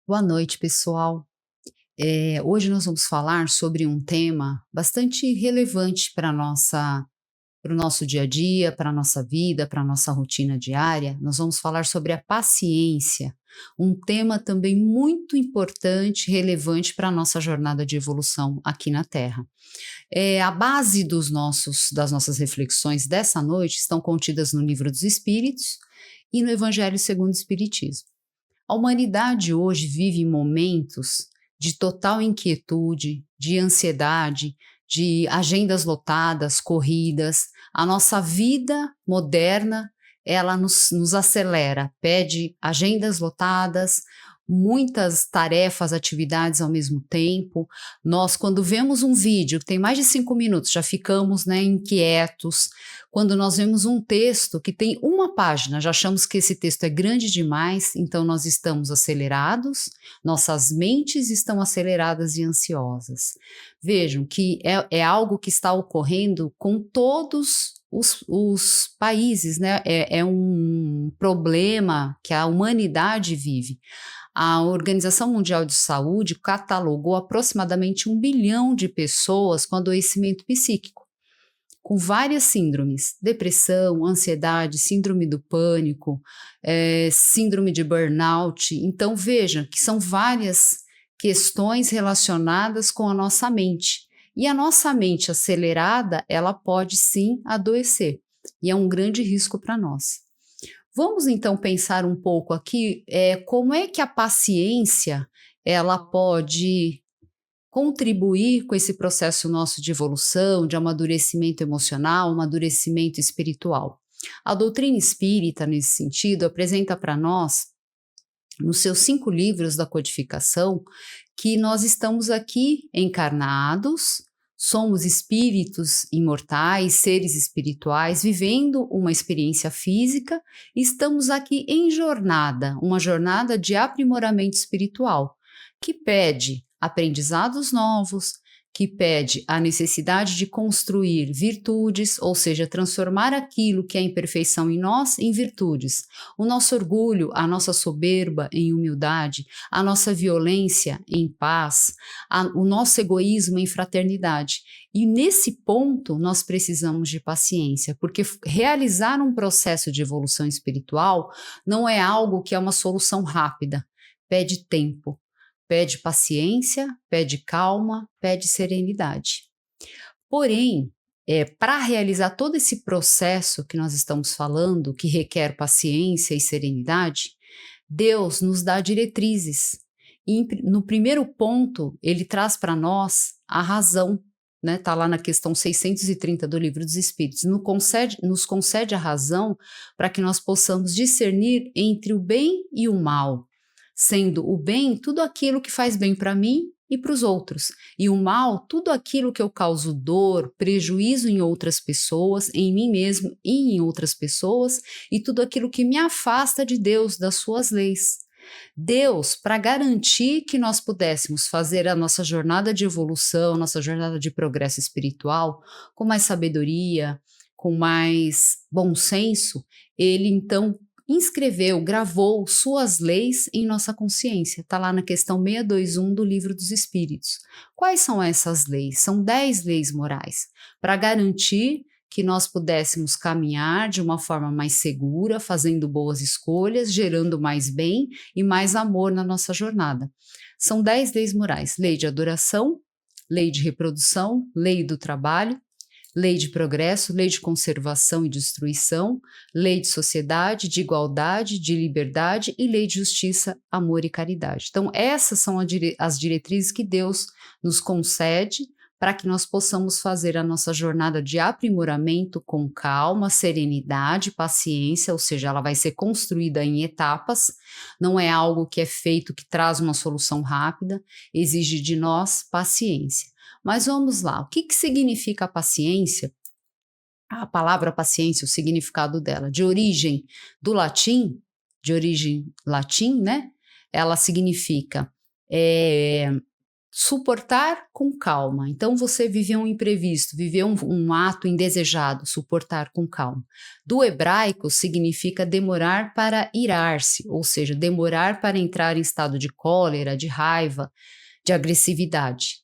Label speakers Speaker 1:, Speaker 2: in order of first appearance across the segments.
Speaker 1: Boa noite, pessoal. Hoje nós vamos falar sobre um tema bastante relevante para o nosso dia a dia, para a nossa vida, para a nossa rotina diária. Nós vamos falar sobre a paciência, um tema também muito importante, relevante para a nossa jornada de evolução aqui na Terra. A base das nossas reflexões dessa noite estão contidas no Livro dos Espíritos e no Evangelho segundo o Espiritismo. A humanidade hoje vive momentos de total inquietude, de ansiedade, de agendas lotadas, corridas. A nossa vida moderna, ela nos acelera, pede agendas lotadas, muitas tarefas, atividades ao mesmo tempo. Nós, quando vemos um vídeo que tem mais de 5 minutos, já ficamos, né, inquietos. Quando nós vemos um texto que tem uma página, já achamos que esse texto é grande demais, então nós estamos acelerados, nossas mentes estão aceleradas e ansiosas. Vejam que é algo que está ocorrendo com todos os países, né? É um problema que a humanidade vive. A Organização Mundial de Saúde catalogou aproximadamente 1 bilhão de pessoas com adoecimento psíquico, com várias síndromes: depressão, ansiedade, síndrome do pânico, síndrome de burnout. Então veja que são várias questões relacionadas com a nossa mente. E a nossa mente acelerada, ela pode sim adoecer, e é um grande risco para nós. Vamos então pensar um pouco aqui, como é que a paciência ela pode contribuir com esse processo nosso de evolução, de amadurecimento emocional, amadurecimento espiritual. A doutrina espírita, nesse sentido, apresenta para nós, nos seus 5 livros da codificação, que nós estamos aqui encarnados, somos espíritos imortais, seres espirituais, vivendo uma experiência física, e estamos aqui em jornada, uma jornada de aprimoramento espiritual, que pede aprendizados novos, que pede a necessidade de construir virtudes, ou seja, transformar aquilo que é imperfeição em nós em virtudes. O nosso orgulho, a nossa soberba em humildade, a nossa violência em paz, o nosso egoísmo em fraternidade. E nesse ponto nós precisamos de paciência, porque realizar um processo de evolução espiritual não é algo que é uma solução rápida, pede tempo. Pede paciência, pede calma, pede serenidade. Porém, para realizar todo esse processo que nós estamos falando, que requer paciência e serenidade, Deus nos dá diretrizes. E no primeiro ponto, ele traz para nós a razão, né? Está lá na questão 630 do Livro dos Espíritos. Nos concede a razão para que nós possamos discernir entre o bem e o mal, sendo o bem tudo aquilo que faz bem para mim e para os outros, e o mal tudo aquilo que eu causo dor, prejuízo em outras pessoas, em mim mesmo e em outras pessoas, e tudo aquilo que me afasta de Deus, das suas leis. Deus, para garantir que nós pudéssemos fazer a nossa jornada de evolução, nossa jornada de progresso espiritual, com mais sabedoria, com mais bom senso, ele então gravou suas leis em nossa consciência. Está lá na questão 621 do Livro dos Espíritos. Quais são essas leis? São 10 leis morais, para garantir que nós pudéssemos caminhar de uma forma mais segura, fazendo boas escolhas, gerando mais bem e mais amor na nossa jornada. São 10 leis morais: lei de adoração, lei de reprodução, lei do trabalho, lei de progresso, lei de conservação e destruição, lei de sociedade, de igualdade, de liberdade e lei de justiça, amor e caridade. Então, essas são as diretrizes que Deus nos concede para que nós possamos fazer a nossa jornada de aprimoramento com calma, serenidade, paciência, ou seja, ela vai ser construída em etapas, não é algo que é feito que traz uma solução rápida, exige de nós paciência. Mas vamos lá, o que significa a paciência? A palavra paciência, o significado dela, de origem latim, né? Ela significa suportar com calma. Então, você viveu um imprevisto, viveu um ato indesejado, suportar com calma. Do hebraico, significa demorar para irar-se, ou seja, demorar para entrar em estado de cólera, de raiva, de agressividade.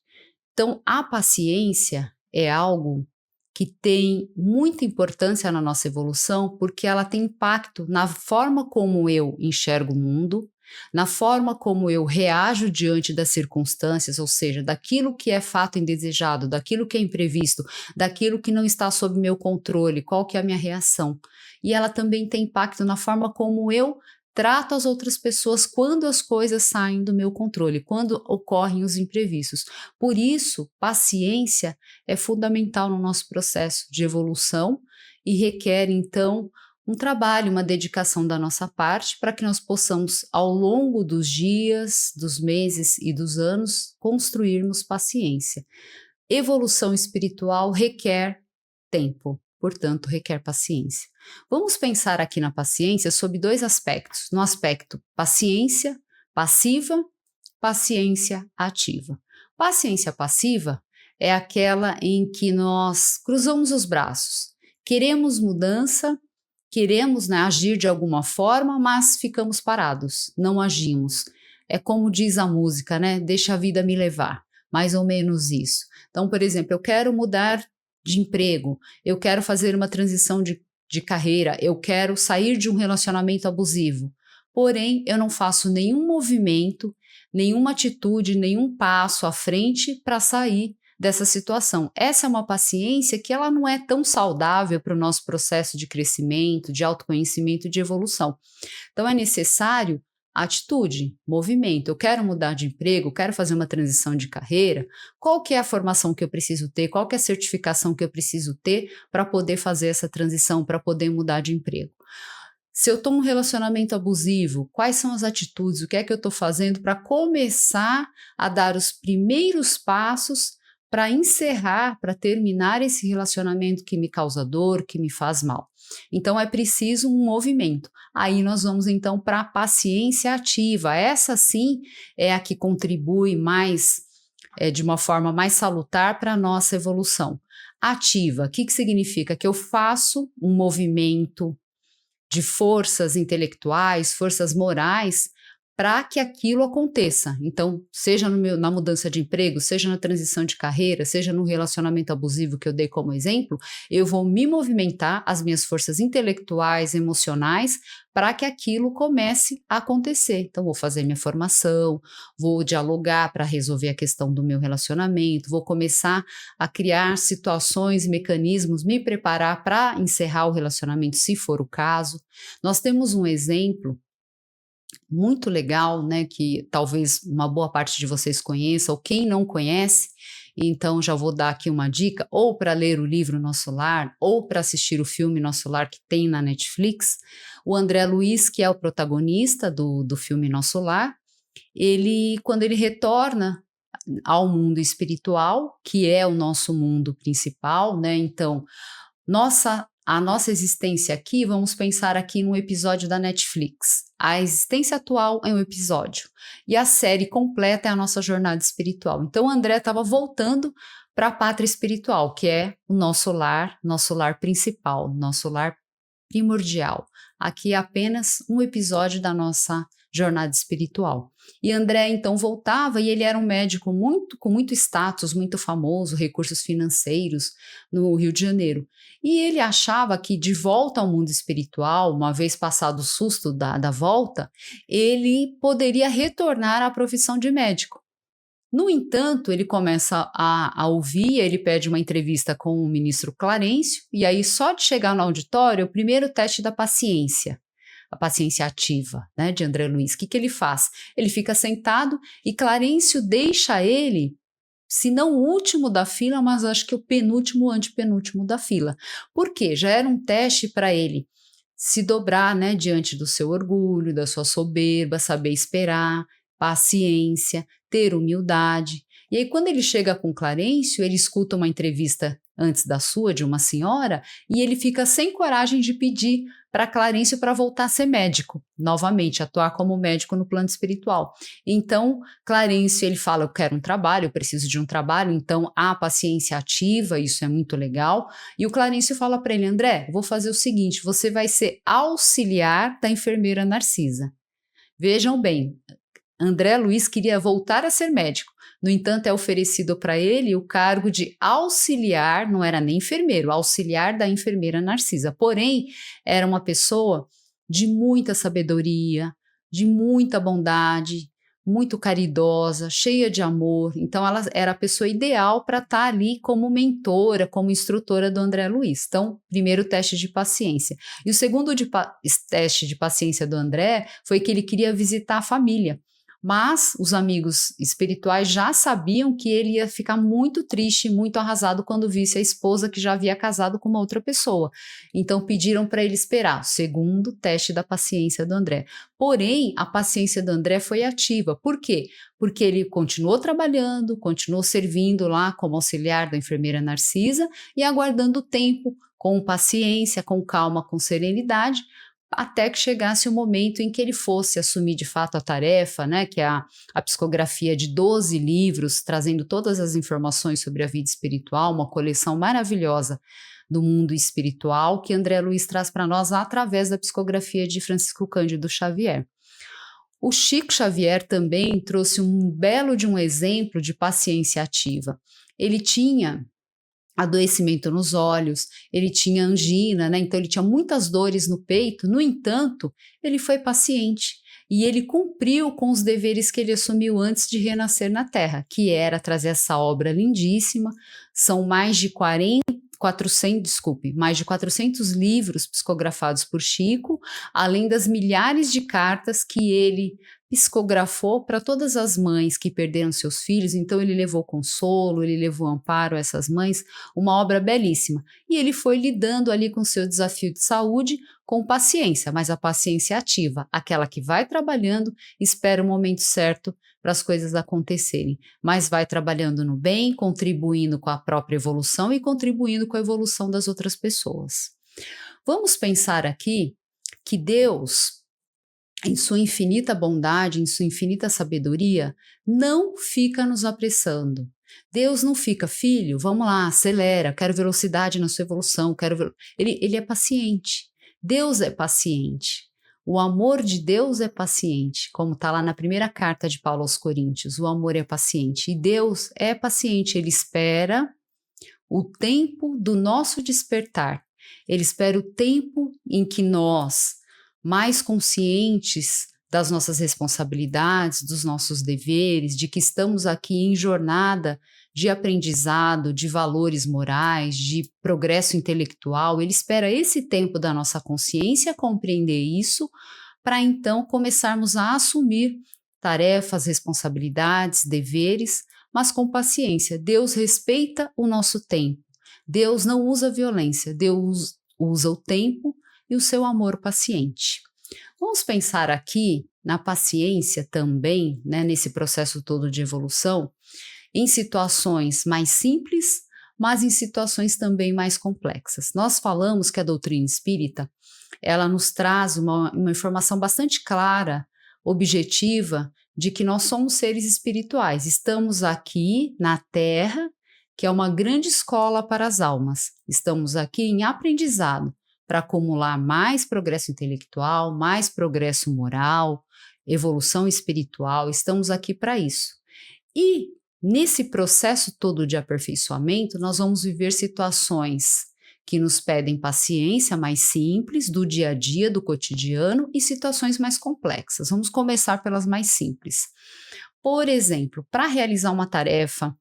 Speaker 1: Então, a paciência é algo que tem muita importância na nossa evolução, porque ela tem impacto na forma como eu enxergo o mundo, na forma como eu reajo diante das circunstâncias, ou seja, daquilo que é fato indesejado, daquilo que é imprevisto, daquilo que não está sob meu controle, qual que é a minha reação. E ela também tem impacto na forma como eu trato as outras pessoas quando as coisas saem do meu controle, quando ocorrem os imprevistos. Por isso, paciência é fundamental no nosso processo de evolução e requer, então, um trabalho, uma dedicação da nossa parte para que nós possamos, ao longo dos dias, dos meses e dos anos, construirmos paciência. Evolução espiritual requer tempo, portanto, requer paciência. Vamos pensar aqui na paciência sob dois aspectos: no aspecto paciência passiva, paciência ativa. Paciência passiva é aquela em que nós cruzamos os braços, queremos mudança, queremos, né, agir de alguma forma, mas ficamos parados, não agimos. É como diz a música, né? Deixa a vida me levar, mais ou menos isso. Então, por exemplo, eu quero mudar de emprego, eu quero fazer uma transição de carreira, eu quero sair de um relacionamento abusivo. Porém, eu não faço nenhum movimento, nenhuma atitude, nenhum passo à frente para sair dessa situação. Essa é uma paciência que ela não é tão saudável para o nosso processo de crescimento, de autoconhecimento e de evolução. Então é necessário atitude, movimento. Eu quero mudar de emprego, quero fazer uma transição de carreira. Qual que é a formação que eu preciso ter? Qual que é a certificação que eu preciso ter para poder fazer essa transição, para poder mudar de emprego? Se eu estou num relacionamento abusivo, quais são as atitudes? O que é que eu estou fazendo para começar a dar os primeiros passos para encerrar, para terminar esse relacionamento que me causa dor, que me faz mal? Então é preciso um movimento. Aí nós vamos então para a paciência ativa. Essa sim é a que contribui mais, de uma forma mais salutar para a nossa evolução. Ativa, o que significa? Que eu faço um movimento de forças intelectuais, forças morais, para que aquilo aconteça. Então, seja na mudança de emprego, seja na transição de carreira, seja no relacionamento abusivo que eu dei como exemplo, eu vou me movimentar, as minhas forças intelectuais, emocionais, para que aquilo comece a acontecer. Então, vou fazer minha formação, vou dialogar para resolver a questão do meu relacionamento, vou começar a criar situações e mecanismos, me preparar para encerrar o relacionamento, se for o caso. Nós temos um exemplo muito legal, né, que talvez uma boa parte de vocês conheça, ou quem não conhece, então já vou dar aqui uma dica, ou para ler o livro Nosso Lar, ou para assistir o filme Nosso Lar que tem na Netflix. O André Luiz, que é o protagonista do filme Nosso Lar, quando ele retorna ao mundo espiritual, que é o nosso mundo principal, né, então a nossa existência aqui, vamos pensar aqui num episódio da Netflix. A existência atual é um episódio e a série completa é a nossa jornada espiritual. Então, o André estava voltando para a pátria espiritual, que é o nosso lar principal, nosso lar primordial. Aqui é apenas um episódio da nossa jornada espiritual. E André então voltava e ele era um médico com muito status, muito famoso, recursos financeiros no Rio de Janeiro. E ele achava que de volta ao mundo espiritual, uma vez passado o susto da volta, ele poderia retornar à profissão de médico. No entanto, ele começa a ouvir, ele pede uma entrevista com o ministro Clarencio, e aí só de chegar no auditório, o primeiro teste da paciência, a paciência ativa, né, de André Luiz. O que ele faz? Ele fica sentado e Clarencio deixa ele, se não o último da fila, mas acho que o penúltimo, antepenúltimo da fila. Por quê? Já era um teste para ele se dobrar, né, diante do seu orgulho, da sua soberba, saber esperar, paciência, ter humildade. E aí, quando ele chega com Clarencio, ele escuta uma entrevista antes da sua, de uma senhora, e ele fica sem coragem de pedir para Clarencio para voltar a ser médico, novamente, atuar como médico no plano espiritual. Então, Clarencio, ele fala, eu quero um trabalho, eu preciso de um trabalho, então há paciência ativa, isso é muito legal. E o Clarencio fala para ele, André, vou fazer o seguinte, você vai ser auxiliar da enfermeira Narcisa. Vejam bem, André Luiz queria voltar a ser médico. No entanto, é oferecido para ele o cargo de auxiliar, não era nem enfermeiro, auxiliar da enfermeira Narcisa. Porém, era uma pessoa de muita sabedoria, de muita bondade, muito caridosa, cheia de amor. Então, ela era a pessoa ideal para estar ali como mentora, como instrutora do André Luiz. Então, primeiro teste de paciência. E o segundo teste de paciência do André foi que ele queria visitar a família. Mas os amigos espirituais já sabiam que ele ia ficar muito triste, muito arrasado quando visse a esposa que já havia casado com uma outra pessoa. Então pediram para ele esperar, o segundo teste da paciência do André. Porém, a paciência do André foi ativa. Por quê? Porque ele continuou trabalhando, continuou servindo lá como auxiliar da enfermeira Narcisa e aguardando o tempo, com paciência, com calma, com serenidade, até que chegasse o momento em que ele fosse assumir de fato a tarefa, né, que é a psicografia de 12 livros, trazendo todas as informações sobre a vida espiritual, uma coleção maravilhosa do mundo espiritual, que André Luiz traz para nós através da psicografia de Francisco Cândido Xavier. O Chico Xavier também trouxe um belo de um exemplo de paciência ativa. Ele tinha adoecimento nos olhos, ele tinha angina, né? Então ele tinha muitas dores no peito, no entanto, ele foi paciente e ele cumpriu com os deveres que ele assumiu antes de renascer na Terra, que era trazer essa obra lindíssima, são mais de 400 livros psicografados por Chico, além das milhares de cartas que ele psicografou para todas as mães que perderam seus filhos, então ele levou consolo, ele levou amparo a essas mães, uma obra belíssima. E ele foi lidando ali com seu desafio de saúde com paciência, mas a paciência ativa, aquela que vai trabalhando, espera o momento certo para as coisas acontecerem, mas vai trabalhando no bem, contribuindo com a própria evolução e contribuindo com a evolução das outras pessoas. Vamos pensar aqui que Deus, em sua infinita bondade, em sua infinita sabedoria, não fica nos apressando. Deus não fica, filho, vamos lá, acelera, quero velocidade na sua evolução, ele é paciente. Deus é paciente. O amor de Deus é paciente, como está lá na primeira carta de Paulo aos Coríntios, o amor é paciente. E Deus é paciente, ele espera o tempo do nosso despertar. Ele espera o tempo em que nós, mais conscientes das nossas responsabilidades, dos nossos deveres, de que estamos aqui em jornada de aprendizado, de valores morais, de progresso intelectual, ele espera esse tempo da nossa consciência compreender isso, para então começarmos a assumir tarefas, responsabilidades, deveres, mas com paciência. Deus respeita o nosso tempo. Deus não usa violência, Deus usa o tempo e o seu amor paciente. Vamos pensar aqui na paciência também, né, nesse processo todo de evolução, em situações mais simples, mas em situações também mais complexas. Nós falamos que a doutrina espírita, ela nos traz uma informação bastante clara, objetiva, de que nós somos seres espirituais. Estamos aqui na Terra, que é uma grande escola para as almas. Estamos aqui em aprendizado, para acumular mais progresso intelectual, mais progresso moral, evolução espiritual. Estamos aqui para isso. E nesse processo todo de aperfeiçoamento, nós vamos viver situações que nos pedem paciência, mais simples, do dia a dia, do cotidiano, e situações mais complexas. Vamos começar pelas mais simples. Por exemplo, para realizar uma tarefa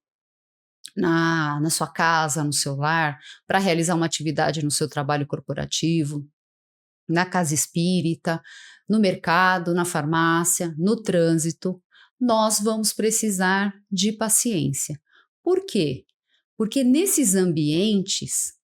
Speaker 1: na sua casa, no seu lar, para realizar uma atividade no seu trabalho corporativo, na casa espírita, no mercado, na farmácia, no trânsito, nós vamos precisar de paciência. Por quê? Porque nesses ambientes,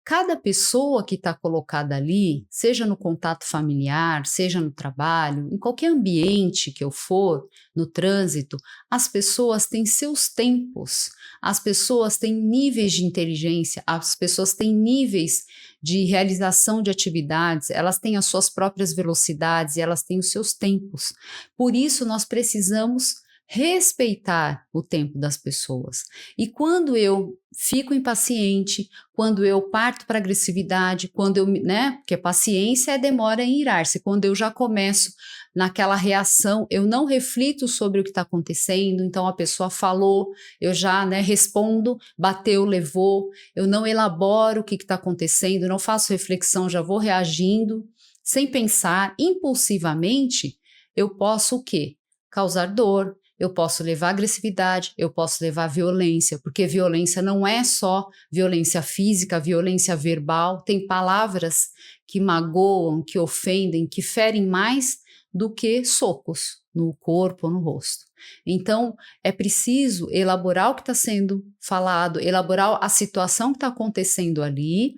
Speaker 1: Cada pessoa que está colocada ali, seja no contato familiar, seja no trabalho, em qualquer ambiente que eu for, no trânsito, as pessoas têm seus tempos, as pessoas têm níveis de inteligência, as pessoas têm níveis de realização de atividades, elas têm as suas próprias velocidades e elas têm os seus tempos. Por isso, nós precisamos respeitar o tempo das pessoas. E quando eu fico impaciente, quando eu parto para agressividade, quando eu, né, porque paciência demora em irar-se, quando eu já começo naquela reação, eu não reflito sobre o que está acontecendo, então a pessoa falou, eu já, né, respondo, bateu, levou, eu não elaboro o que está acontecendo, não faço reflexão, já vou reagindo, sem pensar, impulsivamente, eu posso o quê? Causar dor, eu posso levar agressividade, eu posso levar violência, porque violência não é só violência física, violência verbal, tem palavras que magoam, que ofendem, que ferem mais do que socos no corpo ou no rosto. Então, é preciso elaborar o que está sendo falado, elaborar a situação que está acontecendo ali,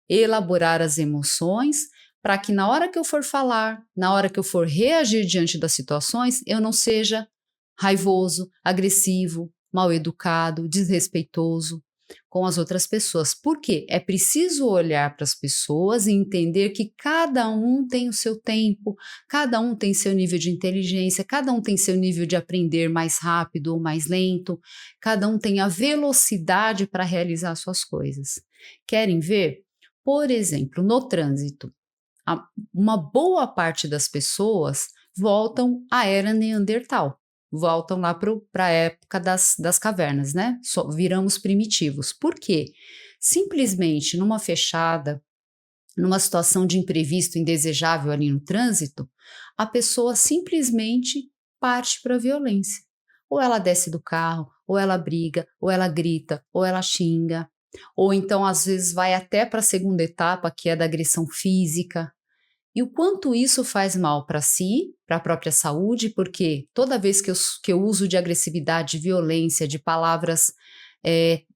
Speaker 1: elaborar as emoções, para que na hora que eu for falar, na hora que eu for reagir diante das situações, eu não seja raivoso, agressivo, mal educado, desrespeitoso com as outras pessoas. Por quê? É preciso olhar para as pessoas e entender que cada um tem o seu tempo, cada um tem seu nível de inteligência, cada um tem seu nível de aprender mais rápido ou mais lento, cada um tem a velocidade para realizar suas coisas. Querem ver? Por exemplo, no trânsito, uma boa parte das pessoas voltam à era Neandertal. Voltam lá para a época das cavernas, né? Viramos primitivos. Por quê? Simplesmente numa fechada, numa situação de imprevisto indesejável ali no trânsito, a pessoa simplesmente parte para a violência. Ou ela desce do carro, ou ela briga, ou ela grita, ou ela xinga. Ou então, às vezes, vai até para a segunda etapa, que é da agressão física. E o quanto isso faz mal para si, para a própria saúde, porque toda vez que eu uso de agressividade, de violência, de palavras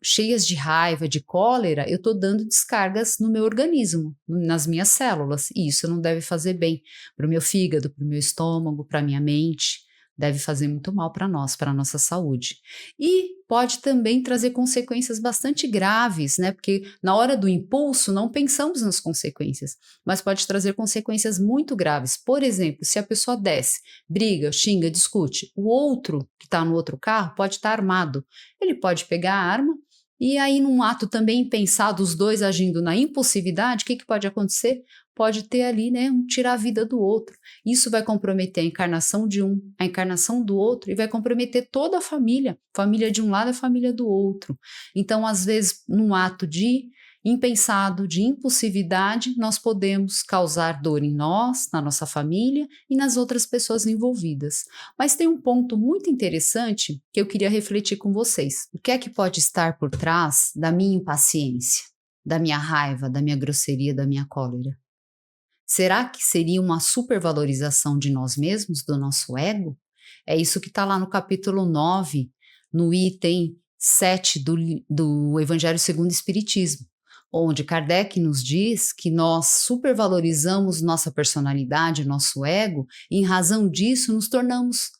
Speaker 1: cheias de raiva, de cólera, eu estou dando descargas no meu organismo, nas minhas células, e isso não deve fazer bem para o meu fígado, para o meu estômago, para a minha mente, deve fazer muito mal para nós, para a nossa saúde. E pode também trazer consequências bastante graves, né? Porque na hora do impulso não pensamos nas consequências, mas pode trazer consequências muito graves. Por exemplo, se a pessoa desce, briga, xinga, discute, o outro que está no outro carro pode estar armado. Ele pode pegar a arma e aí, num ato também impensado, os dois agindo na impulsividade, o que pode acontecer? Pode ter ali, né, tirar a vida do outro. Isso vai comprometer a encarnação de um, a encarnação do outro, e vai comprometer toda a família de um lado e a família do outro. Então, às vezes, num ato de impensado, de impulsividade, nós podemos causar dor em nós, na nossa família e nas outras pessoas envolvidas. Mas tem um ponto muito interessante que eu queria refletir com vocês. O que é que pode estar por trás da minha impaciência, da minha raiva, da minha grosseria, da minha cólera? Será que seria uma supervalorização de nós mesmos, do nosso ego? É isso que está lá no capítulo 9, no item 7 do Evangelho segundo o Espiritismo, onde Kardec nos diz que nós supervalorizamos nossa personalidade, nosso ego, e em razão disso nos tornamos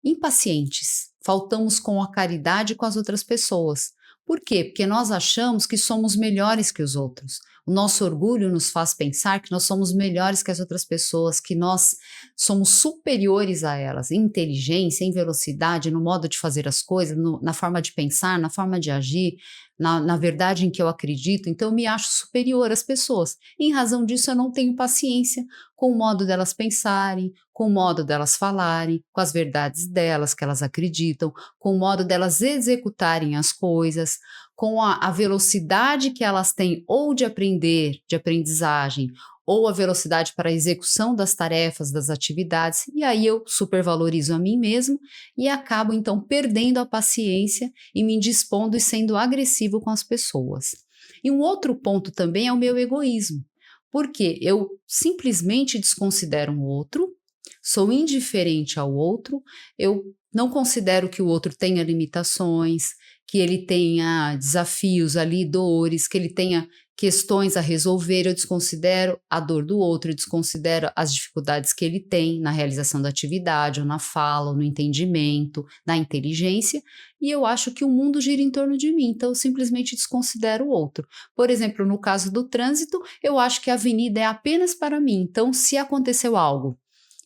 Speaker 1: impacientes, faltamos com a caridade com as outras pessoas. Por quê? Porque nós achamos que somos melhores que os outros. O nosso orgulho nos faz pensar que nós somos melhores que as outras pessoas, que nós somos superiores a elas, em inteligência, em velocidade, no modo de fazer as coisas, na forma de pensar, na forma de agir, na verdade em que eu acredito. Então eu me acho superior às pessoas. E em razão disso eu não tenho paciência com o modo delas pensarem, com o modo delas falarem, com as verdades delas que elas acreditam, com o modo delas executarem as coisas, com a velocidade que elas têm ou de aprender, de aprendizagem, ou a velocidade para a execução das tarefas, das atividades, e aí eu supervalorizo a mim mesmo e acabo então perdendo a paciência e me indispondo e sendo agressivo com as pessoas. E um outro ponto também é o meu egoísmo, porque eu simplesmente desconsidero o outro, sou indiferente ao outro, eu não considero que o outro tenha limitações, que ele tenha desafios ali, dores, que ele tenha questões a resolver, eu desconsidero a dor do outro, eu desconsidero as dificuldades que ele tem na realização da atividade, ou na fala, ou no entendimento, na inteligência, e eu acho que o mundo gira em torno de mim, então eu simplesmente desconsidero o outro. Por exemplo, no caso do trânsito, eu acho que a avenida é apenas para mim, então se aconteceu algo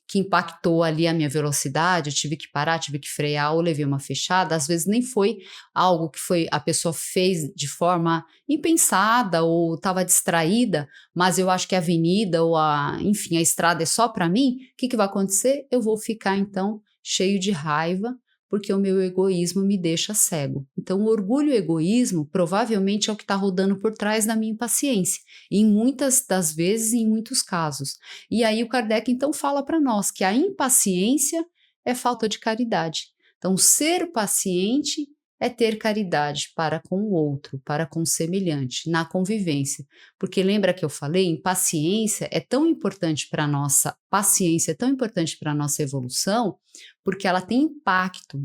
Speaker 1: que impactou ali a minha velocidade, eu tive que parar, tive que frear ou levei uma fechada, às vezes nem foi algo que a pessoa fez de forma impensada ou estava distraída, mas eu acho que a avenida ou enfim, a estrada é só para mim, o que vai acontecer? Eu vou ficar então cheio de raiva, porque o meu egoísmo me deixa cego. Então, o orgulho e o egoísmo provavelmente é o que está rodando por trás da minha impaciência, em muitas das vezes, em muitos casos. E aí o Kardec então fala para nós que a impaciência é falta de caridade. Então, ser paciente é ter caridade para com o outro, para com o semelhante, na convivência. Porque lembra que eu falei, impaciência é tão importante para a nossa paciência, é tão importante para a nossa evolução, porque ela tem impacto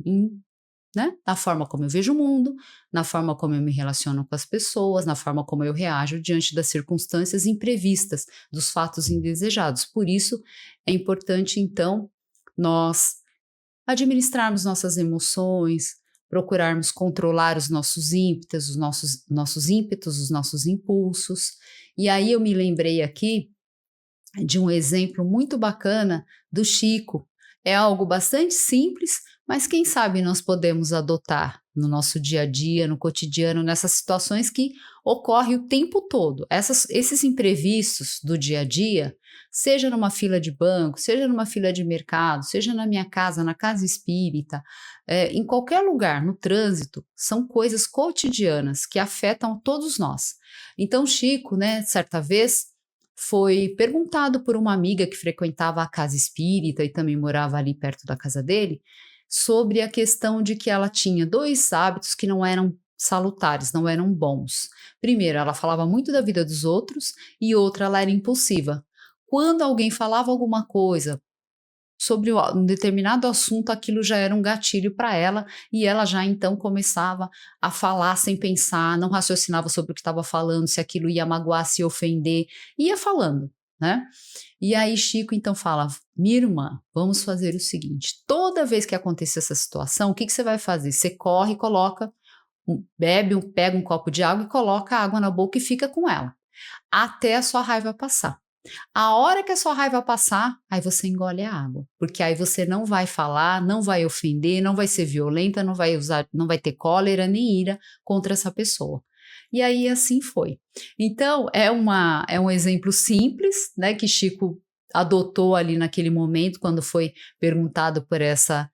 Speaker 1: na forma como eu vejo o mundo, na forma como eu me relaciono com as pessoas, na forma como eu reajo diante das circunstâncias imprevistas, dos fatos indesejados. Por isso, é importante, então, nós administrarmos nossas emoções, procurarmos controlar os nossos ímpetos, os nossos impulsos. E aí eu me lembrei aqui de um exemplo muito bacana do Chico. É algo bastante simples, mas quem sabe nós podemos adotar no nosso dia a dia, no cotidiano, nessas situações que ocorrem o tempo todo. Esses imprevistos do dia a dia, seja numa fila de banco, seja numa fila de mercado, seja na minha casa, na casa espírita, em qualquer lugar, no trânsito, são coisas cotidianas que afetam todos nós. Então, Chico, certa vez, foi perguntado por uma amiga que frequentava a casa espírita e também morava ali perto da casa dele, sobre a questão de que ela tinha 2 hábitos que não eram salutares, não eram bons. Primeiro, ela falava muito da vida dos outros e outra, ela era impulsiva. Quando alguém falava alguma coisa sobre um determinado assunto, aquilo já era um gatilho para ela e ela já então começava a falar sem pensar, não raciocinava sobre o que estava falando, se aquilo ia magoar, se ofender, ia falando, né? E aí Chico então fala: minha irmã, vamos fazer o seguinte, toda vez que acontecer essa situação, o que você vai fazer? Você corre e coloca, pega um copo de água e coloca a água na boca e fica com ela, até a sua raiva passar. A hora que a sua raiva passar, aí você engole a água, porque aí você não vai falar, não vai ofender, não vai ser violenta, não vai ter cólera nem ira contra essa pessoa. E aí assim foi. Então é um exemplo simples, que Chico adotou ali naquele momento quando foi perguntado por essa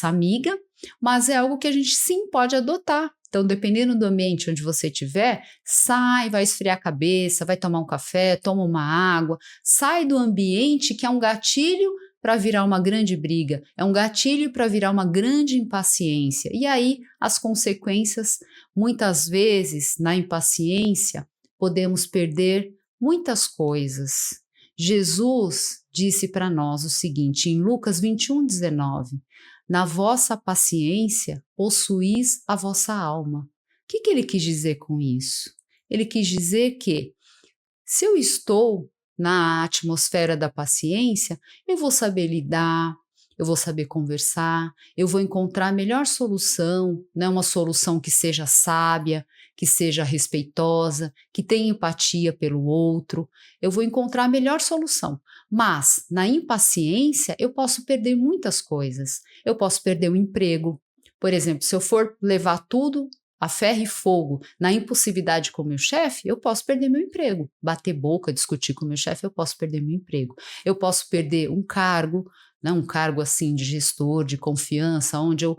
Speaker 1: amiga, mas é algo que a gente sim pode adotar. Então, dependendo do ambiente onde você estiver, sai, vai esfriar a cabeça, vai tomar um café, toma uma água, sai do ambiente que é um gatilho para virar uma grande briga, é um gatilho para virar uma grande impaciência. E aí, as consequências, muitas vezes, na impaciência, podemos perder muitas coisas. Jesus disse para nós o seguinte, em Lucas 21:19, na vossa paciência possuís a vossa alma. O que ele quis dizer com isso? Ele quis dizer que se eu estou na atmosfera da paciência, eu vou saber lidar, eu vou saber conversar, eu vou encontrar a melhor solução, uma solução que seja sábia, que seja respeitosa, que tenha empatia pelo outro, eu vou encontrar a melhor solução. Mas, na impaciência, eu posso perder muitas coisas. Eu posso perder o emprego. Por exemplo, se eu for levar tudo a ferro e fogo na impulsividade com o meu chefe, eu posso perder meu emprego. Bater boca, discutir com o meu chefe, eu posso perder meu emprego. Eu posso perder um cargo, um cargo assim de gestor, de confiança, onde eu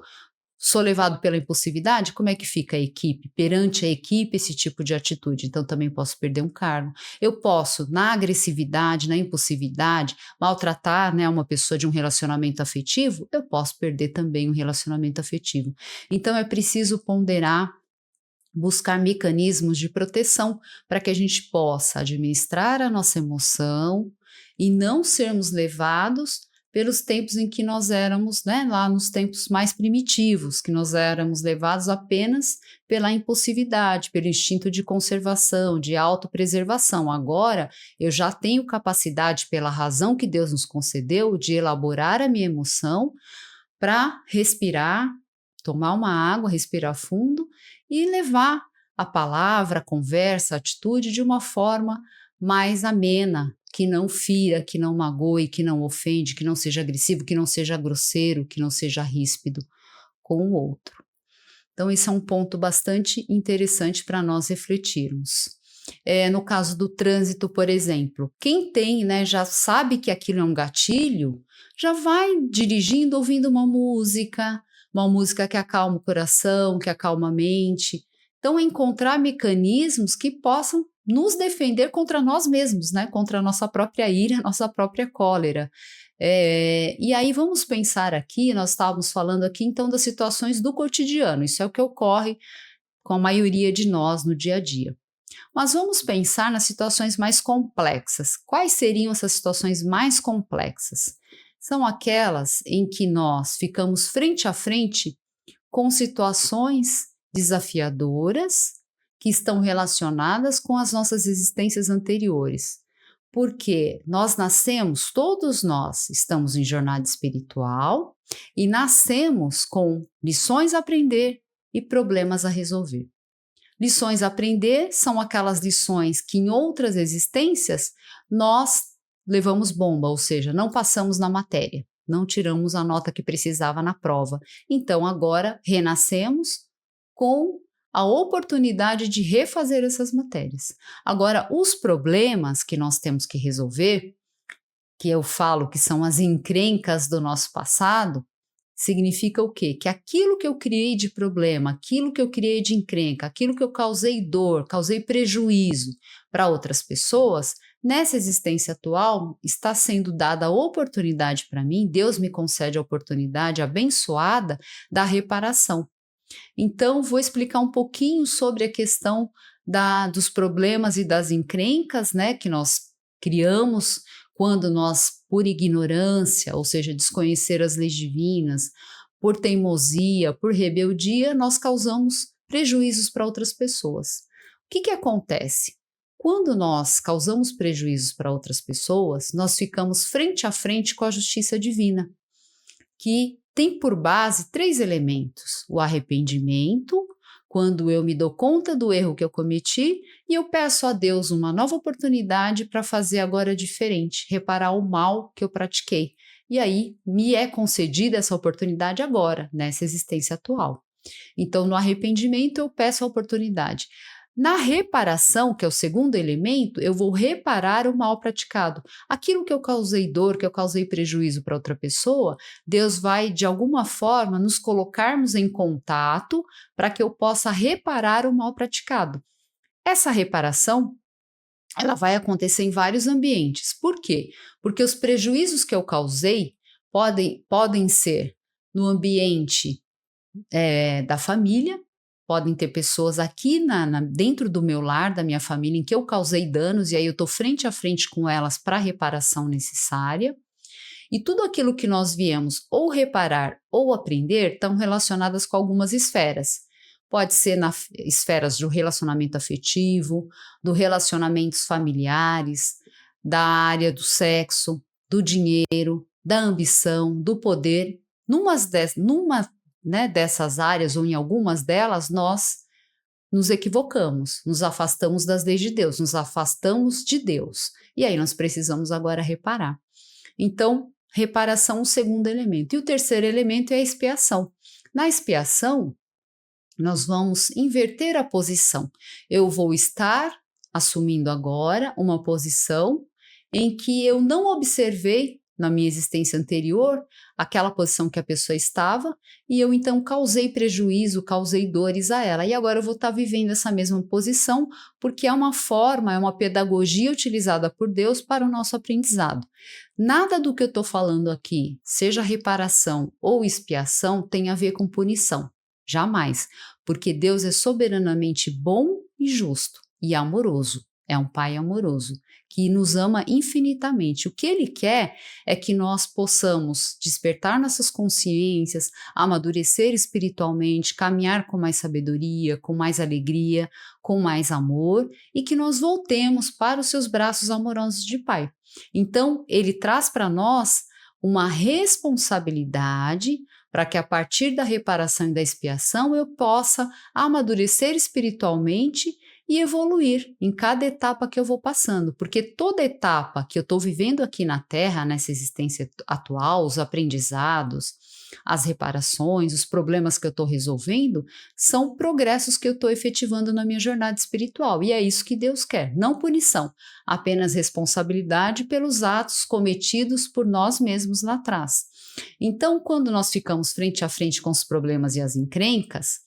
Speaker 1: sou levado pela impulsividade, como é que fica a equipe? Perante a equipe, esse tipo de atitude. Então, também posso perder um cargo. Eu posso, na agressividade, na impulsividade, maltratar uma pessoa de um relacionamento afetivo, eu posso perder também um relacionamento afetivo. Então, é preciso ponderar, buscar mecanismos de proteção para que a gente possa administrar a nossa emoção e não sermos levados pelos tempos em que nós éramos, né, lá nos tempos mais primitivos, que nós éramos levados apenas pela impulsividade, pelo instinto de conservação, de autopreservação. Agora, eu já tenho capacidade, pela razão que Deus nos concedeu, de elaborar a minha emoção para respirar, tomar uma água, respirar fundo e levar a palavra, a conversa, a atitude de uma forma mais amena, que não fira, que não magoe, que não ofende, que não seja agressivo, que não seja grosseiro, que não seja ríspido com o outro. Então, esse é um ponto bastante interessante para nós refletirmos. No caso do trânsito, por exemplo, quem tem, né, já sabe que aquilo é um gatilho, já vai dirigindo ouvindo uma música que acalma o coração, que acalma a mente. Então, encontrar mecanismos que possam nos defender contra nós mesmos, né, contra a nossa própria ira, nossa própria cólera. E aí vamos pensar aqui, nós estávamos falando aqui então das situações do cotidiano, isso é o que ocorre com a maioria de nós no dia a dia. Mas vamos pensar nas situações mais complexas. Quais seriam essas situações mais complexas? São aquelas em que nós ficamos frente a frente com situações desafiadoras que estão relacionadas com as nossas existências anteriores. Porque nós nascemos, todos nós estamos em jornada espiritual e nascemos com lições a aprender e problemas a resolver. Lições a aprender são aquelas lições que em outras existências nós levamos bomba, ou seja, não passamos na matéria, não tiramos a nota que precisava na prova. Então agora renascemos com a oportunidade de refazer essas matérias. Agora, os problemas que nós temos que resolver, que eu falo que são as encrencas do nosso passado, significa o quê? Que aquilo que eu criei de problema, aquilo que eu criei de encrenca, aquilo que eu causei dor, causei prejuízo para outras pessoas, nessa existência atual está sendo dada a oportunidade para mim, Deus me concede a oportunidade abençoada da reparação. Então, vou explicar um pouquinho sobre a questão dos problemas e das encrencas, né, que nós criamos quando nós, por ignorância, ou seja, desconhecer as leis divinas, por teimosia, por rebeldia, nós causamos prejuízos para outras pessoas. O que acontece? Quando nós causamos prejuízos para outras pessoas, nós ficamos frente a frente com a justiça divina, que tem por base 3 elementos: o arrependimento, quando eu me dou conta do erro que eu cometi e eu peço a Deus uma nova oportunidade para fazer agora diferente, reparar o mal que eu pratiquei. E aí me é concedida essa oportunidade agora, nessa existência atual. Então, no arrependimento, eu peço a oportunidade. Na reparação, que é o segundo elemento, eu vou reparar o mal praticado. Aquilo que eu causei dor, que eu causei prejuízo para outra pessoa, Deus vai, de alguma forma, nos colocarmos em contato para que eu possa reparar o mal praticado. Essa reparação, ela vai acontecer em vários ambientes. Por quê? Porque os prejuízos que eu causei podem ser no ambiente da família. Podem ter pessoas aqui dentro do meu lar, da minha família, em que eu causei danos e aí eu estou frente a frente com elas para a reparação necessária. E tudo aquilo que nós viemos ou reparar ou aprender estão relacionadas com algumas esferas. Pode ser nas esferas do relacionamento afetivo, dos relacionamentos familiares, da área do sexo, do dinheiro, da ambição, do poder. Numa dessas áreas ou em algumas delas, nós nos equivocamos, nos afastamos das leis de Deus, nos afastamos de Deus. E aí nós precisamos agora reparar. Então, reparação é o segundo elemento. E o terceiro elemento é a expiação. Na expiação, nós vamos inverter a posição. Eu vou estar assumindo agora uma posição em que eu não observei na minha existência anterior, aquela posição que a pessoa estava, e eu então causei prejuízo, causei dores a ela. E agora eu vou estar vivendo essa mesma posição, porque é uma forma, é uma pedagogia utilizada por Deus para o nosso aprendizado. Nada do que eu estou falando aqui, seja reparação ou expiação, tem a ver com punição. Jamais. Porque Deus é soberanamente bom e justo e amoroso. é um Pai amoroso, que nos ama infinitamente. O que Ele quer é que nós possamos despertar nossas consciências, amadurecer espiritualmente, caminhar com mais sabedoria, com mais alegria, com mais amor, e que nós voltemos para os seus braços amorosos de Pai. Então, Ele traz para nós uma responsabilidade para que a partir da reparação e da expiação eu possa amadurecer espiritualmente e evoluir em cada etapa que eu vou passando, porque toda etapa que eu estou vivendo aqui na Terra, nessa existência atual, os aprendizados, as reparações, os problemas que eu estou resolvendo, são progressos que eu estou efetivando na minha jornada espiritual, e é isso que Deus quer, não punição, apenas responsabilidade pelos atos cometidos por nós mesmos lá atrás. Então, quando nós ficamos frente a frente com os problemas e as encrencas,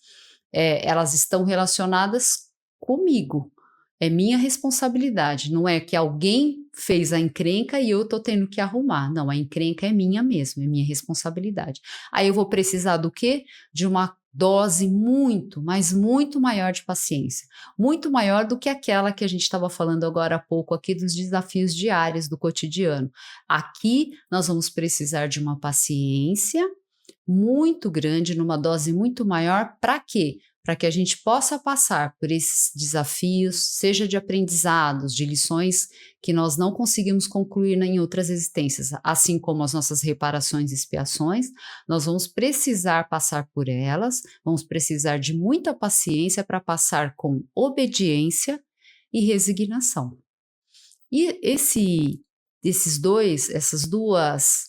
Speaker 1: elas estão relacionadas comigo. É minha responsabilidade, não é que alguém fez a encrenca e eu estou tendo que arrumar. Não, a encrenca é minha mesmo, é minha responsabilidade. Aí eu vou precisar do quê? De uma dose muito, mas muito maior de paciência. Muito maior do que aquela que a gente estava falando agora há pouco aqui dos desafios diários do cotidiano. Aqui nós vamos precisar de uma paciência muito grande, numa dose muito maior, para quê? Para que a gente possa passar por esses desafios, seja de aprendizados, de lições que nós não conseguimos concluir em outras existências, assim como as nossas reparações e expiações, nós vamos precisar passar por elas, vamos precisar de muita paciência para passar com obediência e resignação. E essas duas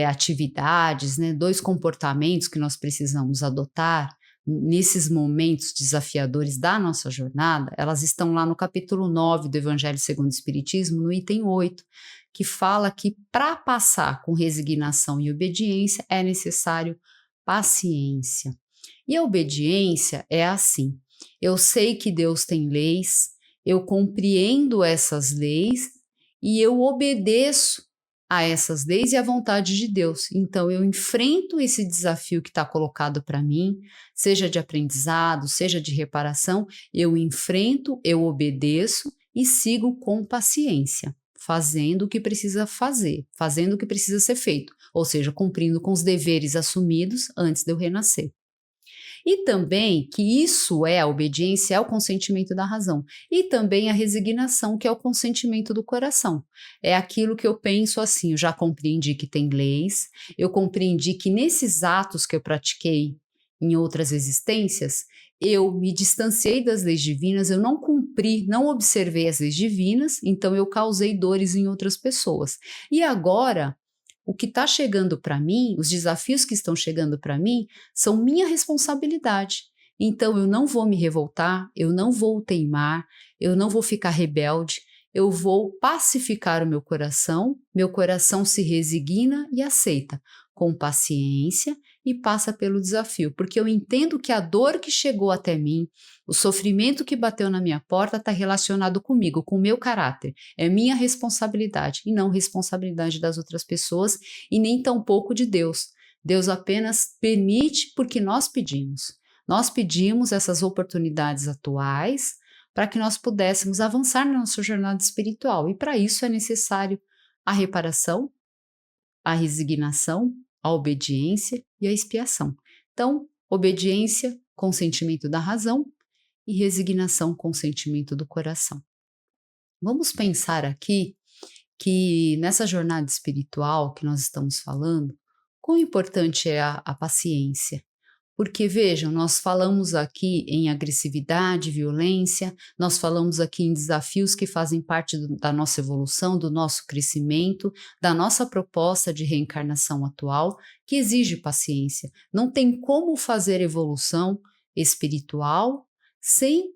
Speaker 1: atividades, né, dois comportamentos que nós precisamos adotar nesses momentos desafiadores da nossa jornada, elas estão lá no capítulo 9 do Evangelho segundo o Espiritismo, no item 8, que fala que para passar com resignação e obediência é necessário paciência. E a obediência é assim: eu sei que Deus tem leis, eu compreendo essas leis e eu obedeço a essas leis e à vontade de Deus. Então, eu enfrento esse desafio que está colocado para mim, seja de aprendizado, seja de reparação, eu enfrento, eu obedeço e sigo com paciência, fazendo o que precisa fazer, fazendo o que precisa ser feito, ou seja, cumprindo com os deveres assumidos antes de eu renascer. E também que isso a obediência, é o consentimento da razão. E também a resignação, que é o consentimento do coração. É aquilo que eu penso assim: eu já compreendi que tem leis, eu compreendi que nesses atos que eu pratiquei em outras existências, eu me distanciei das leis divinas, eu não cumpri, não observei as leis divinas, então eu causei dores em outras pessoas. E agora, o que está chegando para mim, os desafios que estão chegando para mim, são minha responsabilidade. Então eu não vou me revoltar, eu não vou teimar, eu não vou ficar rebelde, eu vou pacificar o meu coração se resigna e aceita, com paciência, e passa pelo desafio, porque eu entendo que a dor que chegou até mim, o sofrimento que bateu na minha porta está relacionado comigo, com o meu caráter. É minha responsabilidade e não responsabilidade das outras pessoas e nem tampouco de Deus. Deus apenas permite porque nós pedimos. Nós pedimos essas oportunidades atuais para que nós pudéssemos avançar na nossa jornada espiritual, e para isso é necessário a reparação, a resignação, a obediência e a expiação. Então, obediência, consentimento da razão, e resignação, consentimento do coração. Vamos pensar aqui que nessa jornada espiritual que nós estamos falando, quão importante é a paciência. Porque, vejam, nós falamos aqui em agressividade, violência, nós falamos aqui em desafios que fazem parte da nossa evolução, do nosso crescimento, da nossa proposta de reencarnação atual, que exige paciência. Não tem como fazer evolução espiritual sem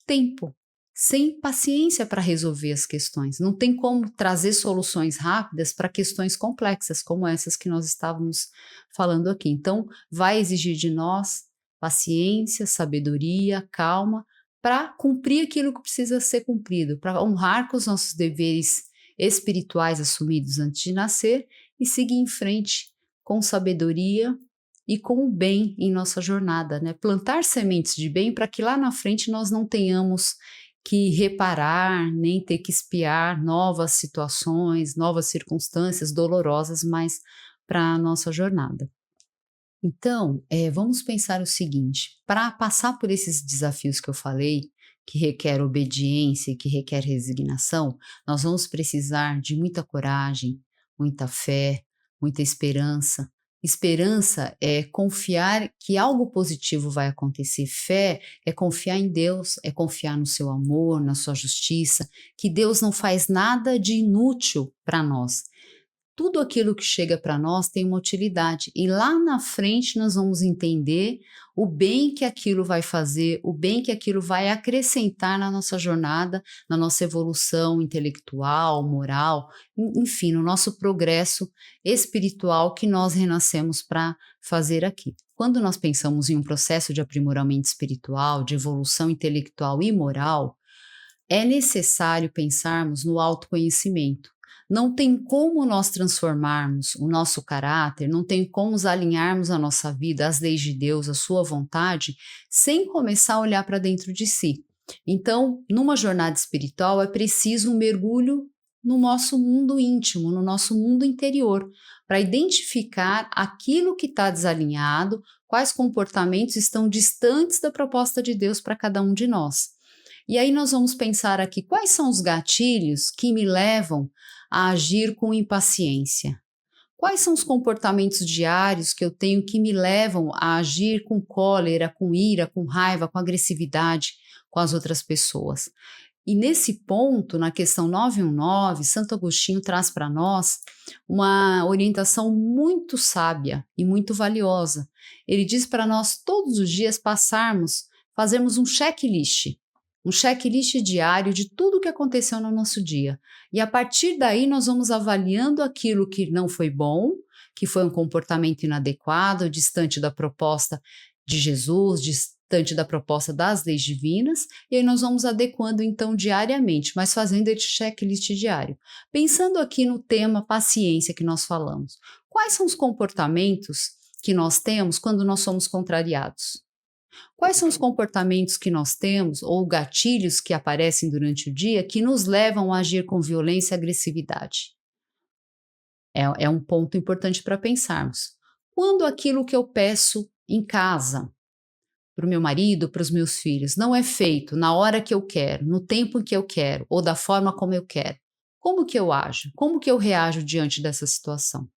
Speaker 1: tempo, sem paciência para resolver as questões. Não tem como trazer soluções rápidas para questões complexas como essas que nós estávamos falando aqui. Então, vai exigir de nós paciência, sabedoria, calma, para cumprir aquilo que precisa ser cumprido, para honrar com os nossos deveres espirituais assumidos antes de nascer e seguir em frente com sabedoria e com o bem em nossa jornada, né? Plantar sementes de bem para que lá na frente nós não tenhamos que reparar, nem ter que espiar novas situações, novas circunstâncias dolorosas, mas para a nossa jornada. Então, vamos pensar o seguinte: para passar por esses desafios que eu falei, que requer obediência e que requer resignação, nós vamos precisar de muita coragem, muita fé, muita esperança. Esperança é confiar que algo positivo vai acontecer. Fé é confiar em Deus, é confiar no seu amor, na sua justiça, que Deus não faz nada de inútil para nós. Tudo aquilo que chega para nós tem uma utilidade e lá na frente nós vamos entender o bem que aquilo vai fazer, o bem que aquilo vai acrescentar na nossa jornada, na nossa evolução intelectual, moral, enfim, no nosso progresso espiritual que nós renascemos para fazer aqui. Quando nós pensamos em um processo de aprimoramento espiritual, de evolução intelectual e moral, é necessário pensarmos no autoconhecimento. Não tem como nós transformarmos o nosso caráter, não tem como nos alinharmos a nossa vida às leis de Deus, à sua vontade, sem começar a olhar para dentro de si. Então, numa jornada espiritual, é preciso um mergulho no nosso mundo íntimo, no nosso mundo interior, para identificar aquilo que está desalinhado, quais comportamentos estão distantes da proposta de Deus para cada um de nós. E aí nós vamos pensar aqui quais são os gatilhos que me levam a agir com impaciência. Quais são os comportamentos diários que eu tenho que me levam a agir com cólera, com ira, com raiva, com agressividade com as outras pessoas? E nesse ponto, na questão 919, Santo Agostinho traz para nós uma orientação muito sábia e muito valiosa. Ele diz para nós todos os dias fazermos um checklist diário de tudo o que aconteceu no nosso dia. E a partir daí nós vamos avaliando aquilo que não foi bom, que foi um comportamento inadequado, distante da proposta de Jesus, distante da proposta das leis divinas, e aí nós vamos adequando então diariamente, mas fazendo esse checklist diário. Pensando aqui no tema paciência que nós falamos. Quais são os comportamentos que nós temos quando nós somos contrariados? Quais são os comportamentos que nós temos ou gatilhos que aparecem durante o dia que nos levam a agir com violência e agressividade? É um ponto importante para pensarmos. Quando aquilo que eu peço em casa, para o meu marido, para os meus filhos, não é feito na hora que eu quero, no tempo que eu quero ou da forma como eu quero, como que eu ajo? Como que eu reajo diante dessa situação?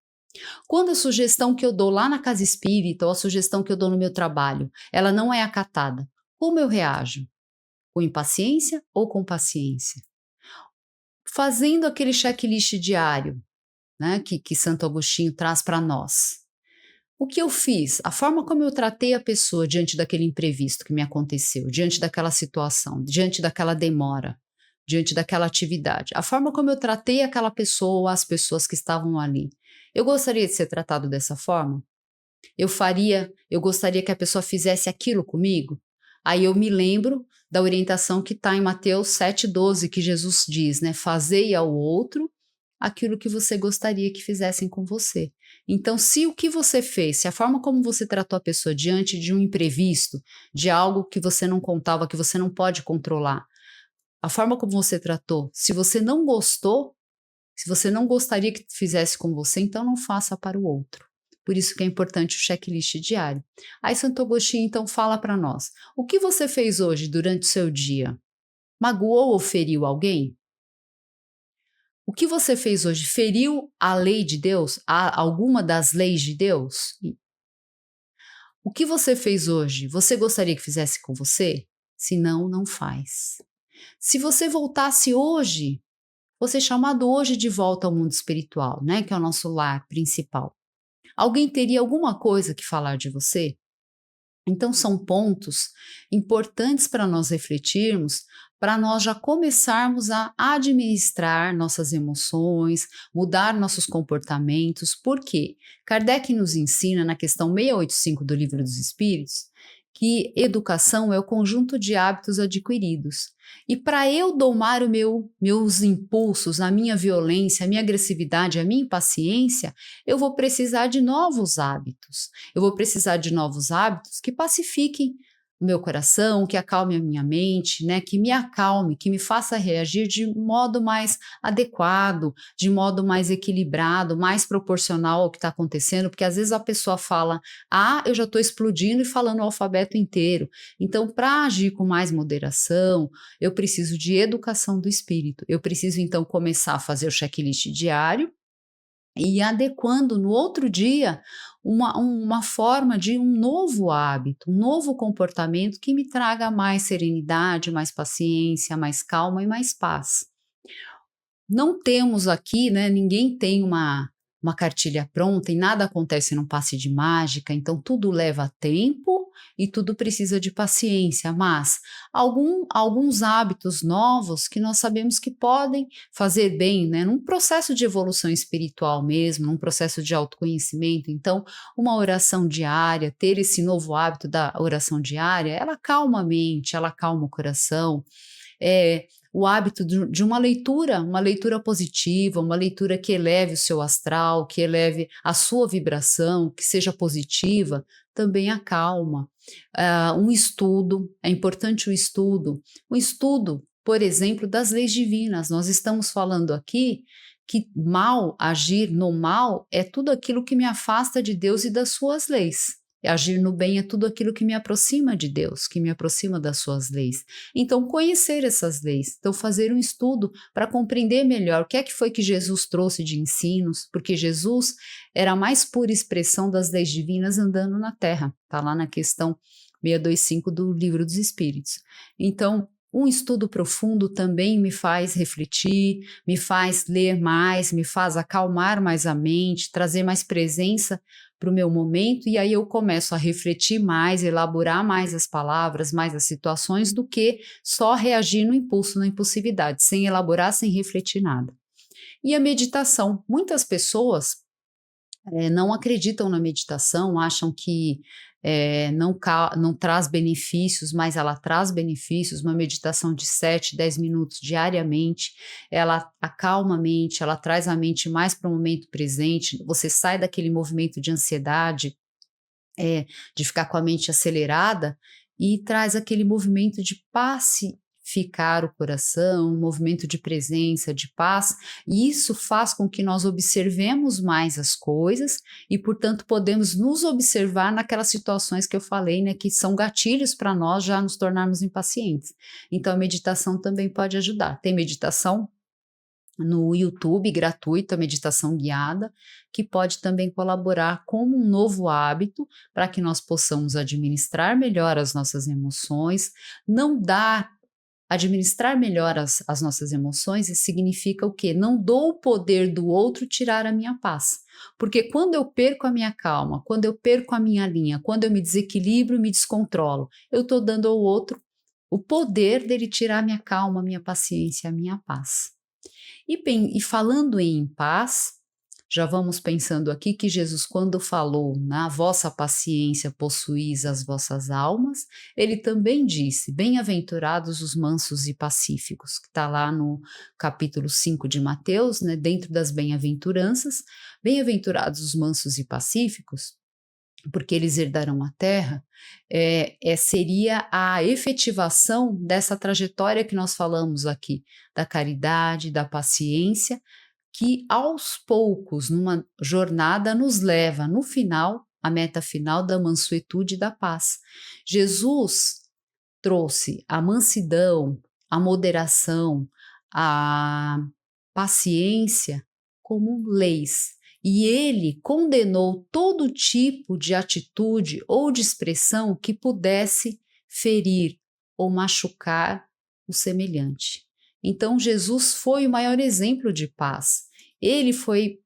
Speaker 1: Quando a sugestão que eu dou lá na casa espírita ou a sugestão que eu dou no meu trabalho, ela não é acatada, como eu reajo? Com impaciência ou com paciência? Fazendo aquele checklist diário, né, que Santo Agostinho traz para nós. O que eu fiz? A forma como eu tratei a pessoa diante daquele imprevisto que me aconteceu, diante daquela situação, diante daquela demora, diante daquela atividade. A forma como eu tratei aquela pessoa ou as pessoas que estavam ali. Eu gostaria de ser tratado dessa forma? Eu gostaria que a pessoa fizesse aquilo comigo? Aí eu me lembro da orientação que está em Mateus 7,12, que Jesus diz, né? Fazei ao outro aquilo que você gostaria que fizessem com você. Então, se o que você fez, se a forma como você tratou a pessoa diante de um imprevisto, de algo que você não contava, que você não pode controlar, a forma como você tratou, se você não gostou, se você não gostaria que fizesse com você, então não faça para o outro. Por isso que é importante o checklist diário. Aí Santo Agostinho então fala para nós, o que você fez hoje durante o seu dia? Magoou ou feriu alguém? O que você fez hoje feriu a lei de Deus? Alguma das leis de Deus? O que você fez hoje, você gostaria que fizesse com você? Se não, não faz. Se você voltasse hoje, você é chamado hoje de volta ao mundo espiritual, né, que é o nosso lar principal. Alguém teria alguma coisa que falar de você? Então são pontos importantes para nós refletirmos, para nós já começarmos a administrar nossas emoções, mudar nossos comportamentos. Por quê? Kardec nos ensina na questão 685 do Livro dos Espíritos que educação é o conjunto de hábitos adquiridos. E para eu domar meus impulsos, a minha violência, a minha agressividade, a minha impaciência, eu vou precisar de novos hábitos. Eu vou precisar de novos hábitos que pacifiquem o meu coração, que acalme a minha mente, né, que me acalme, que me faça reagir de modo mais adequado, de modo mais equilibrado, mais proporcional ao que está acontecendo, porque às vezes a pessoa fala A, eu já estou explodindo e falando o alfabeto inteiro. Então, para agir com mais moderação, eu preciso de educação do espírito. Eu preciso, então, começar a fazer o checklist diário e ir adequando no outro dia uma forma de um novo hábito, um novo comportamento que me traga mais serenidade, mais paciência, mais calma e mais paz. Não temos aqui, né, ninguém tem uma cartilha pronta e nada acontece num passe de mágica, então tudo leva tempo e tudo precisa de paciência, mas alguns hábitos novos que nós sabemos que podem fazer bem, né, num processo de evolução espiritual mesmo, num processo de autoconhecimento. Então, uma oração diária, ter esse novo hábito da oração diária, ela acalma a mente, ela acalma o coração, o hábito de uma leitura positiva, uma leitura que eleve o seu astral, que eleve a sua vibração, que seja positiva, também acalma. Um estudo, é importante o estudo, por exemplo, das leis divinas. Nós estamos falando aqui que agir no mal é tudo aquilo que me afasta de Deus e das suas leis. Agir no bem é tudo aquilo que me aproxima de Deus, que me aproxima das suas leis. Então, conhecer essas leis, então fazer um estudo para compreender melhor o que é que foi que Jesus trouxe de ensinos, porque Jesus era a mais pura expressão das leis divinas andando na Terra. Está lá na questão 625 do Livro dos Espíritos. Então, um estudo profundo também me faz refletir, me faz ler mais, me faz acalmar mais a mente, trazer mais presença para o meu momento, e aí eu começo a refletir mais, elaborar mais as palavras, mais as situações, do que só reagir no impulso, na impulsividade, sem elaborar, sem refletir nada. E a meditação. Muitas pessoas não acreditam na meditação, acham que não traz benefícios, mas ela traz benefícios. Uma meditação de 7, 10 minutos diariamente, ela acalma a mente, ela traz a mente mais para o momento presente, você sai daquele movimento de ansiedade, de ficar com a mente acelerada, e traz aquele movimento de pacificar o coração, um movimento de presença, de paz, e isso faz com que nós observemos mais as coisas e, portanto, podemos nos observar naquelas situações que eu falei, né, que são gatilhos para nós já nos tornarmos impacientes. Então, a meditação também pode ajudar. Tem meditação no YouTube, gratuita, meditação guiada, que pode também colaborar como um novo hábito para que nós possamos administrar melhor as nossas emoções. Administrar melhor as nossas emoções significa o quê? Não dou o poder do outro tirar a minha paz. Porque quando eu perco a minha calma, quando eu perco a minha linha, quando eu me desequilibro, me descontrolo, eu estou dando ao outro o poder dele tirar a minha calma, a minha paciência, a minha paz. E falando em paz, já vamos pensando aqui que Jesus, quando falou na vossa paciência possuís as vossas almas, ele também disse, bem-aventurados os mansos e pacíficos, que está lá no capítulo 5 de Mateus, né, dentro das bem-aventuranças, bem-aventurados os mansos e pacíficos, porque eles herdarão a terra, seria a efetivação dessa trajetória que nós falamos aqui, da caridade, da paciência, que aos poucos, numa jornada, nos leva, no final, à meta final da mansuetude e da paz. Jesus trouxe a mansidão, a moderação, a paciência como leis. E ele condenou todo tipo de atitude ou de expressão que pudesse ferir ou machucar o semelhante. Então, Jesus foi o maior exemplo de paz. Ele foi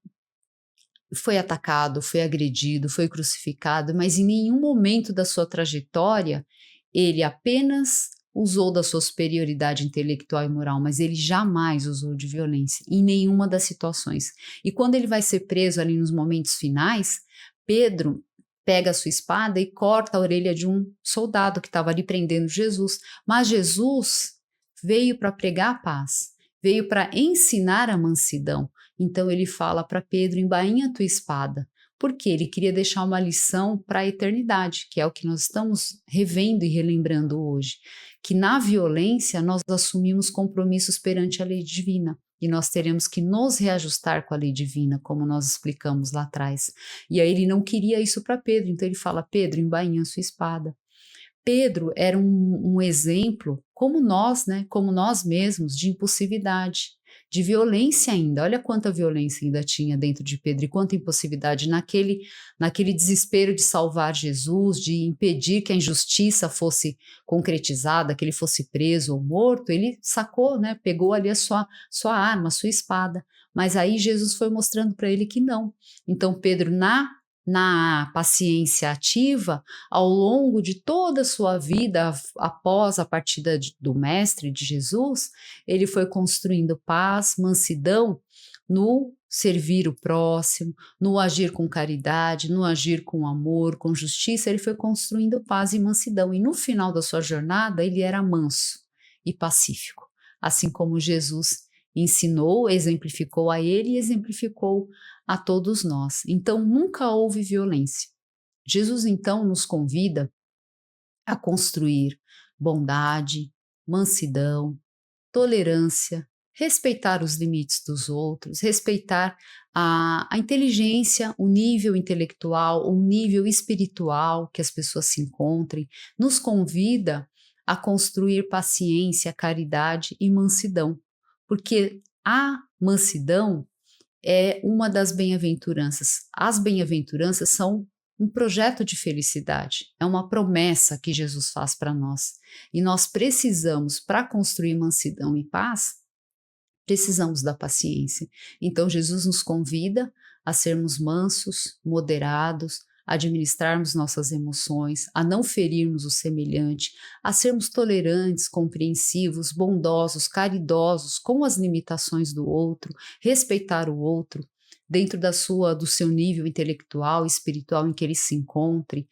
Speaker 1: atacado, foi agredido, foi crucificado, mas em nenhum momento da sua trajetória ele apenas usou da sua superioridade intelectual e moral, mas ele jamais usou de violência, em nenhuma das situações. E quando ele vai ser preso ali nos momentos finais, Pedro pega a sua espada e corta a orelha de um soldado que estava ali prendendo Jesus. Mas Jesus veio para pregar a paz, veio para ensinar a mansidão. Então ele fala para Pedro, embainha a tua espada, porque ele queria deixar uma lição para a eternidade, que é o que nós estamos revendo e relembrando hoje, que na violência nós assumimos compromissos perante a lei divina. E nós teremos que nos reajustar com a lei divina, como nós explicamos lá atrás. E aí ele não queria isso para Pedro, então ele fala: Pedro, embainha a sua espada. Pedro era um exemplo, como nós, né, como nós mesmos, de impulsividade, de violência ainda. Olha quanta violência ainda tinha dentro de Pedro e quanta impulsividade naquele desespero de salvar Jesus, de impedir que a injustiça fosse concretizada, que ele fosse preso ou morto. Ele sacou, né, pegou ali a sua arma, a sua espada. Mas aí Jesus foi mostrando para ele que não. Então Pedro, na paciência ativa, ao longo de toda a sua vida, após a partida do Mestre, de Jesus, ele foi construindo paz, mansidão no servir o próximo, no agir com caridade, no agir com amor, com justiça. Ele foi construindo paz e mansidão, e no final da sua jornada ele era manso e pacífico, assim como Jesus ensinou, exemplificou a ele e exemplificou a todos nós. Então, nunca houve violência. Jesus, então, nos convida a construir bondade, mansidão, tolerância, respeitar os limites dos outros, respeitar a inteligência, o nível intelectual, o nível espiritual que as pessoas se encontrem. Nos convida a construir paciência, caridade e mansidão, porque a mansidão é uma das bem-aventuranças. As bem-aventuranças são um projeto de felicidade, é uma promessa que Jesus faz para nós. E nós precisamos, para construir mansidão e paz, precisamos da paciência. Então Jesus nos convida a sermos mansos, moderados, a administrarmos nossas emoções, a não ferirmos o semelhante, a sermos tolerantes, compreensivos, bondosos, caridosos com as limitações do outro, respeitar o outro dentro do seu nível intelectual, espiritual em que ele se encontre,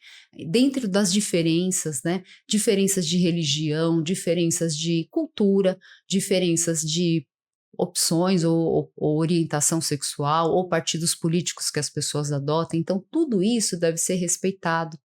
Speaker 1: dentro das diferenças, né? Diferenças de religião, diferenças de cultura, diferenças de opções ou orientação sexual ou partidos políticos que as pessoas adotam. Então, tudo isso deve ser respeitado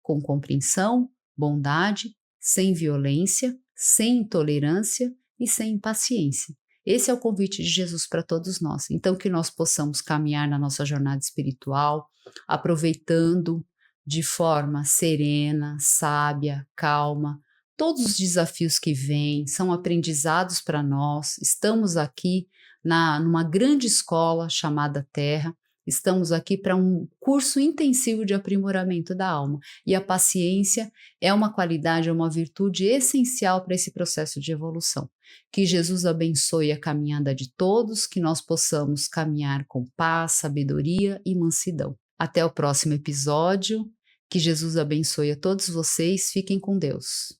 Speaker 1: com compreensão, bondade, sem violência, sem intolerância e sem impaciência. Esse é o convite de Jesus para todos nós. Então, que nós possamos caminhar na nossa jornada espiritual, aproveitando de forma serena, sábia, calma, todos os desafios que vêm, são aprendizados para nós. Estamos aqui numa grande escola chamada Terra. Estamos aqui para um curso intensivo de aprimoramento da alma. E a paciência é uma qualidade, é uma virtude essencial para esse processo de evolução. Que Jesus abençoe a caminhada de todos, que nós possamos caminhar com paz, sabedoria e mansidão. Até o próximo episódio. Que Jesus abençoe a todos vocês. Fiquem com Deus.